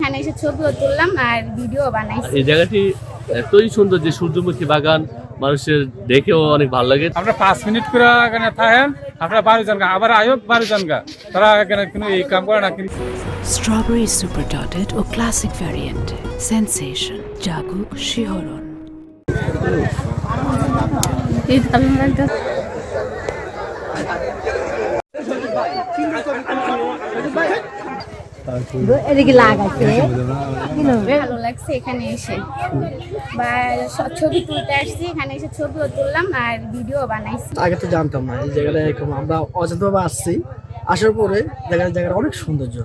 এখানে এসে ছবিও তুললাম আর ভিডিও বানাইছি। এই জায়গাটি এতই সুন্দর যে সূর্যমুখী বাগান মানুষের দেখেও অনেক ভালো লাগে। আমরা 5 মিনিট করে এখানে থাকেন, আপনারা 12 জন আবার আয়ো 12 জন তারা এখানে কোনো এই কাম করে না। কিন্তু স্ট্রবেরি সুপার ডটেড ও ক্লাসিক ভ্যারিয়েন্টে সেন্সেশন জাগুক শিহরণ। এদিকে লাগাইছে ভালো লাগছে এখানে এসে, বা ছবি তুলতে আসছি, এখানে এসে ছবিও তুললাম আর ভিডিও বানাইছি। আগে তো জানতাম না এই জায়গাটা এরকম, আমরা অজাতভাবে আসছি, আসার পরে জায়গাটা অনেক সৌন্দর্য,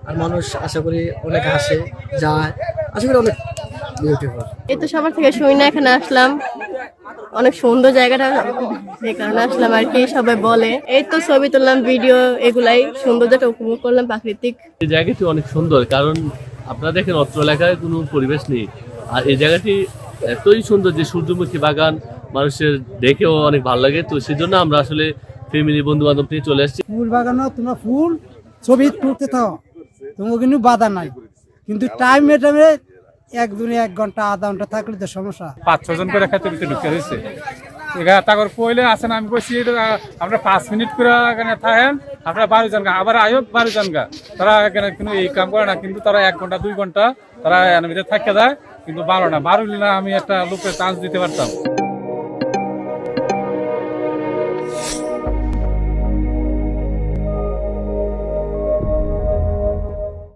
আর মানুষ আশা করি অনেক আসে যায়, আশা করি অনেক বিউটিফুল। এই তো সবার থেকে শুই না, এখানে আসলাম, অনেক সুন্দর জায়গাটা, এই কারণে আসলাম আর কি। সবাই বলে, এই তো ছবি তুললাম, ভিডিও, এগুলাই সৌন্দর্যটা উপভোগ করলাম, প্রাকৃতিক। এই জায়গাটি অনেক সুন্দর, কারণ আপনারা দেখেন অত্র এলাকায় কোনো পরিবেশ নেই, আর এই জায়গাটি এতই সুন্দর যে সূর্যমুখী বাগান মানুষের দেখেও অনেক ভালো লাগে। তো সেই জন্য আমরা আসলে ফ্যামিলি বন্ধু বান্ধব নিয়ে চলে আসছি। ফুল বাগানো তোমরা ফুল ছবি তুলতে থাও, তোমার কিন্তু বাধা নাই, কিন্তু টাইম মেটামে এক ঘন্টা আধা ঘন্টা থাকলে তো সমস্যা। 5-6 জন করে খাইতে ভিতরে ঢুকে দিয়েছে এখানে তারপর কইলে আসেন। আমি বলছি আমরা 5 মিনিট করে এখানে থাকেন, আপনারা 12 জন আবার আয়ো 12 জন তারা এখানে কোনো এই কাম করে না। কিন্তু তারা 1 ঘন্টা 2 ঘন্টা তারা এর ভিতরে থাকে যায়, কিন্তু 12 না 12 আমি একটা লোকের চান্স দিতে পারতাম।